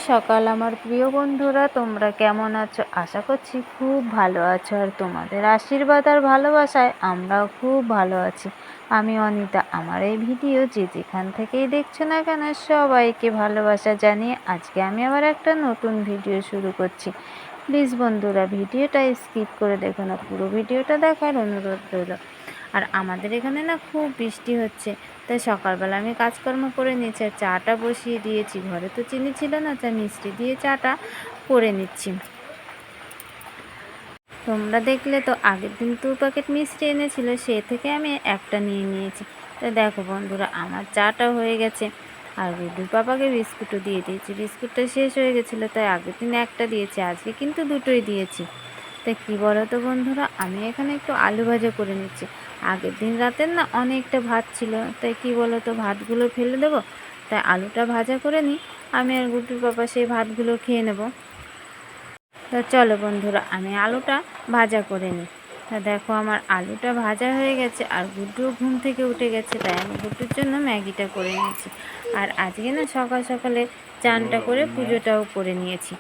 সকাল আমার প্রিয় বন্ধুরা, তোমরা কেমন আছো? আশা করছি খুব ভালো আছো, আর তোমাদের আশীর্বাদ আর ভালোবাসায় আমরাও খুব ভালো আছি। আমি অনিতা। আমার এই ভিডিও যে যেখান থেকেই দেখছো না কেন, সবাইকে ভালোবাসা জানিয়ে আজকে আমি আবার একটা নতুন ভিডিও শুরু করছি। প্লিজ বন্ধুরা, ভিডিওটা স্কিপ করে দেখো না, পুরো ভিডিওটা দেখার অনুরোধ রইল। আর আমাদের এখানে না খুব বৃষ্টি হচ্ছে, তাই সকালবেলা আমি কাজকর্ম করে নিয়েছি আর চাটা বসিয়ে দিয়েছি। ঘরে তো চিনি ছিল না, তাই মিষ্টি দিয়ে চাটা করে নিচ্ছি। তোমরা দেখলে তো আগের দিন 2 প্যাকেট মিষ্টি এনেছিল, সে থেকে আমি একটা নিয়ে নিয়েছি। তো দেখো বন্ধুরা, আমার চাটা হয়ে গেছে। আর গুড্ডুর পাপাকে বিস্কুটও দিয়ে দিয়েছি। বিস্কুটটা শেষ হয়ে গেছিলো, তাই আগের দিন একটা দিয়েছি, আজকে কিন্তু দুটোই দিয়েছি। তাই কী বলো তো বন্ধুরা, আমি এখানে একটু আলু ভাজা করে নিচ্ছি। আগের দিন রাতের না অনেকটা ভাত ছিল, তাই কী বলো তো, ভাতগুলো ফেলে দেবো, তাই আলুটা ভাজা করে নিই। আমি আর গুড্ডুর পাপা সেই ভাতগুলো খেয়ে নেব। তা চলো বন্ধুরা, আমি আলুটা ভাজা করে নিই। তা দেখো, আমার আলুটা ভাজা হয়ে গেছে আর গুড্ডুও ঘুম থেকে উঠে গেছে, তাই আমি গুড্ডুর জন্য ম্যাগিটা করে নিয়েছি। আর আজকে না সকাল সকালে চানটা করে পুজোটাও করে নিয়েছি।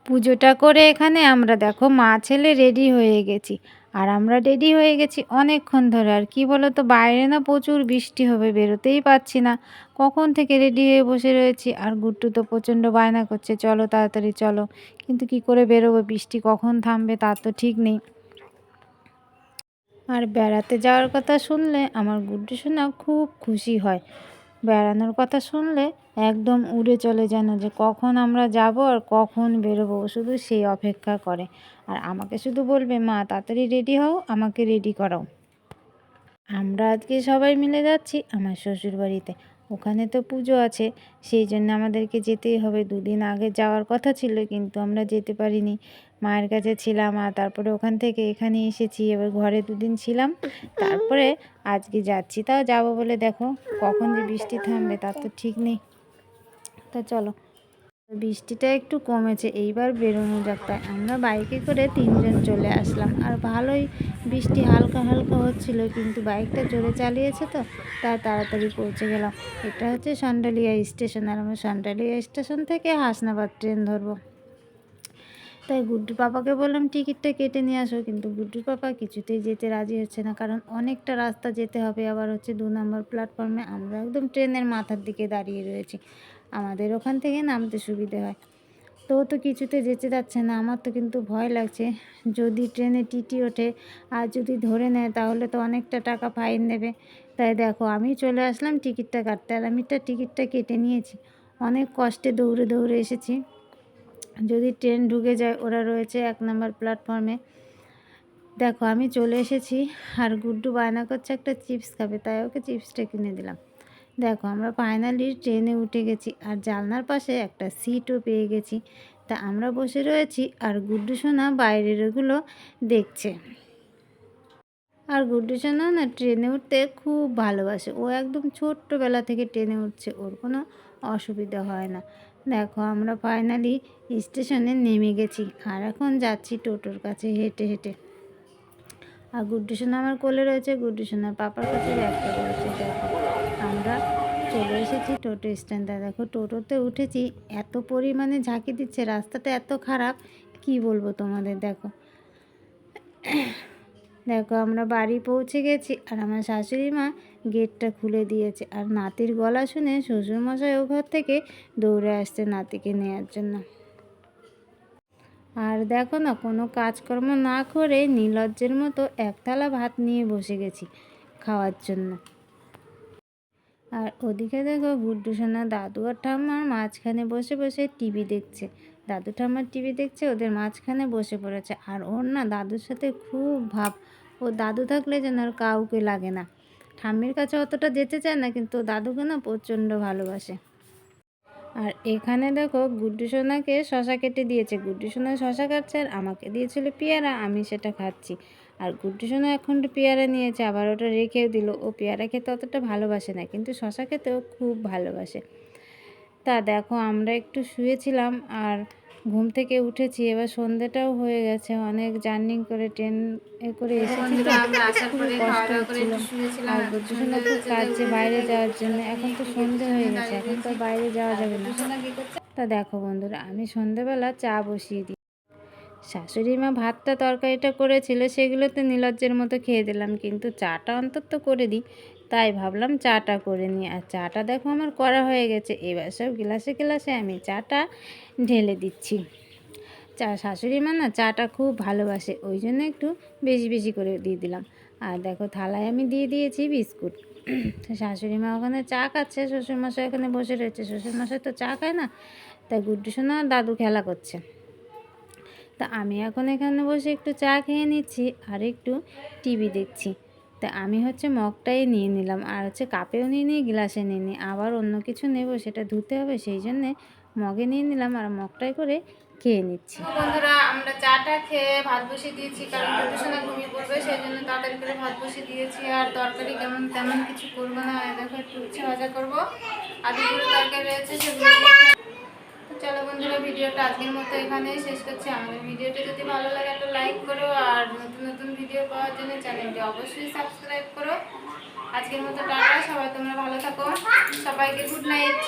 পুজোটা করে এখানে আমরা দেখো মা ছেলে রেডি হয়ে গেছি। আর আমরা রেডি হয়ে গেছি অনেকক্ষণ ধরে। আর কি বলো তো, বাইরে না প্রচুর বৃষ্টি হবে, বেরোতেই পারছি না। কখন থেকে রেডি হয়ে বসে রয়েছি। আর গুড্ডু তো প্রচণ্ড বায়না করছে, চলো তাড়াতাড়ি চলো। কিন্তু কি করে বেরোবো, বৃষ্টি কখন থামবে তার তো ঠিক নেই। আর বেড়াতে যাওয়ার কথা শুনলে আমার গুড্ডু সোনা খুব খুশি হয়। বেড়ানোর কথা শুনলে একদম উড়ে চলে, যেন যে কখন আমরা যাব আর কখন বেরোবো, শুধু সেই অপেক্ষা করে। আর আমাকে শুধু বলবে, মা তাড়াতাড়ি রেডি হও, আমাকে রেডি করাও। আমরা আজকে সবাই মিলে যাচ্ছি আমার শ্বশুর বাড়িতে। ওখানে তো পুজো আছে, সেই জন্য আমাদেরকে যেতেই হবে। 2 দিন আগে যাওয়ার কথা ছিল, কিন্তু আমরা যেতে পারিনি, মায়ের কাছে ছিলাম। আর তারপরে ওখান থেকে এখানে এসেছি, এবার ঘরে 2 দিন ছিলাম, তারপরে আজকে যাচ্ছি। তাও যাব বলে দেখো কখন যে বৃষ্টি থামবে তার তো ঠিক নেই। তা চলো, বৃষ্টিটা একটু কমেছে, এইবার বেরোনো যাক। তাই আমরা বাইকে করে 3 জন চলে আসলাম। আর ভালোই বৃষ্টি হালকা হালকা হচ্ছিল, কিন্তু বাইকটা জোরে চালিয়েছে তো, তাই তাড়াতাড়ি পৌঁছে গেলাম। এটা হচ্ছে সন্ডালিয়া স্টেশন, আর আমরা সন্ডালিয়া স্টেশন থেকে হাসনাবাদ ট্রেন ধরবো। তাই গুড্ডুর পাপাকে বললাম টিকিটটা কেটে নিয়ে আসো, কিন্তু গুড্ডুর পাপা কিছুতেই যেতে রাজি হচ্ছে না, কারণ অনেকটা রাস্তা যেতে হবে। আবার হচ্ছে 2 নম্বর প্ল্যাটফর্মে, আমরা একদম ট্রেনের মাথার দিকে দাঁড়িয়ে রয়েছি, আমাদের ওখান থেকে নামতে সুবিধে হয়। তো ও তো কিছুতে যেতে যাচ্ছে না। আমার তো কিন্তু ভয় লাগছে, যদি ট্রেনে টিটি ওঠে আর যদি ধরে নেয় তাহলে তো অনেকটা টাকা ফাইন নেবে। তাই দেখো, আমি চলে আসলাম টিকিটটা কাটতে, আর আমি টিকিটটা কেটে নিয়েছি। অনেক কষ্টে দৌড়ে দৌড়ে এসেছি। যদি ট্রেন ঢুকে যায়, ওরা রয়েছে 1 নম্বর প্ল্যাটফর্মে। দেখো আমি চলে এসেছি, আর গুড্ডু বায়না করছে একটা চিপস খাবে, তাই ওকে চিপসটা কিনে দিলাম। দেখো আমরা ফাইনালি ট্রেনে উঠে গেছি, আর জানলার পাশে একটা সিটও পেয়ে গেছি। তা আমরা বসে রয়েছি, আর গুড্ডু সোনা বাইরের ওগুলো দেখছে। আর গুড্ডু সোনা না ট্রেনে উঠতে খুব ভালোবাসে, ও একদম ছোট্টবেলা থেকে ট্রেনে উঠছে, ওর কোনো অসুবিধা হয় না। দেখো আমরা ফাইনালি স্টেশনে নেমে গেছি, আর এখন যাচ্ছি টোটোর কাছে হেঁটে হেঁটে। আর গুড্ডু সোনা আমার কোলে রয়েছে, গুড্ডু সোনার পাপার কাছে ব্যাগটা রয়েছে। দেখো আমরা চলে এসেছি টোটো স্ট্যান্ডে। দেখো টোটোতে উঠেছি, এত পরিমাণে ঝাঁকি দিচ্ছে, রাস্তাটা এত খারাপ কি বলবো তোমাদের। দেখো দেখো আমরা বাড়ি পৌঁছে গেছি, আর আমার শাশুড়ি মা গেটটা খুলে দিয়েছে। আর নাতির গলা শুনে শ্বশুরমশাই ও ঘর থেকে দৌড়ে আসছে নাতিকে নেওয়ার জন্য। আর দেখো না, কোনো কাজকর্ম না করে নির্লজ্জের মতো এক থালা ভাত নিয়ে বসে গেছি খাওয়ার জন্য। আর ওদিকে দেখো গুড্ডু সোনা দাদু আর ঠাম্মার মাঝখানে বসে বসে টিভি দেখছে। দাদু ঠাম্মার টিভি দেখছে, ওদের মাঝখানে বসে পড়েছে। আর ওর না দাদুর সাথে খুব ভাব, ও দাদু থাকলে যেন আর কাউকে লাগে না। ঠাম্মির কাছে অতটা যেতে চায় না, কিন্তু দাদুকে না প্রচণ্ড ভালোবাসে। আর এখানে দেখো গুড্ডু সোনাকে শশা কেটে দিয়েছে, গুড্ডু সোনা শশা কাটছে, আর আমাকে দিয়েছিল পেয়ারা, আমি সেটা খাচ্ছি। আর গুড্ডু সোনা এখন পেয়ারা নিয়েছে, আবার ওটা রেখেও দিল। ও পেয়ারা খেতে অতটা ভালোবাসে না, কিন্তু শশা খেতেও খুব ভালোবাসে। তা দেখো আমরা একটু শুয়েছিলাম, আর ঘুম থেকে উঠেছি, এবার সন্ধ্যেটাও হয়ে গেছে, অনেক জার্নি করে ট্রেন করে এসেছি তো, খুবই কষ্ট হচ্ছিল। আর গুড্ডু সোনা খুব কাঁদছে বাইরে যাওয়ার জন্য, এখন তো সন্ধে হয়ে গেছে, এখন তো বাইরে যাওয়া যাবে না। তা দেখো বন্ধুরা, আমি সন্ধেবেলা চা বসিয়ে দিই। শাশুড়ি মা ভাতটা তরকারিটা করেছিল, সেগুলোতে নির্লজ্জের মতো খেয়ে দিলাম, কিন্তু চাটা অন্তত করে দিই। তাই ভাবলাম চাটা করে নিই। আর চাটা দেখো আমার করা হয়ে গেছে। এবার সব গ্লাসে গ্লাসে আমি চাটা ঢেলে দিচ্ছি। শাশুড়ি মা না চাটা খুব ভালোবাসে, ওই জন্য একটু বেশি বেশি করে দিয়ে দিলাম। আর দেখো থালায় আমি দিয়ে দিয়েছি বিস্কুট। শাশুড়ি মা ওখানে চা খাচ্ছে, শ্বশুরমশাই ওখানে বসে রয়েছে। শ্বশুরমশাই তো চা খায় না, তাই গুড্ডু সোনা আর দাদু খেলা করছে। তা আমি এখন এখানে বসে একটু চা খেয়ে নিচ্ছি আর একটু টিভি দেখছি। তা আমি মগটাই নিয়ে নিলাম, আর কাপেও নিয়ে নিই, গ্লাসে নিয়ে নিই। আবার অন্য কিছু নেব, সেটা ধুতে হবে, সেই জন্যে মগে নিয়ে নিলাম আর মগটাই করে খেয়ে নিচ্ছি। বন্ধুরা, আমরা চাটা খেয়ে ভাত বসিয়ে দিয়েছি, কারণ প্রদূষণে ঘুমিয়ে পড়বে, সেই জন্য তাড়াতাড়ি করে ভাত বসিয়ে দিয়েছি। আর তরকারি তেমন কিছু করবো না, দেখো একটু উচ্ছে ভাজা করবো, আর দুপুরে তরকারি রয়েছে, সেগুলো। চলো বন্ধুরা, ভিডিওটা আজকের মতো এখানেই শেষ করছি। আমাদের ভিডিওটা যদি ভালো লাগে একটা লাইক করো, আর নতুন নতুন ভিডিও পাওয়ার জন্য চ্যানেলটি অবশ্যই সাবস্ক্রাইব করো। আজকের মতো টাটা, সবাই তোমরা ভালো থাকো, সবাইকে গুড নাইট।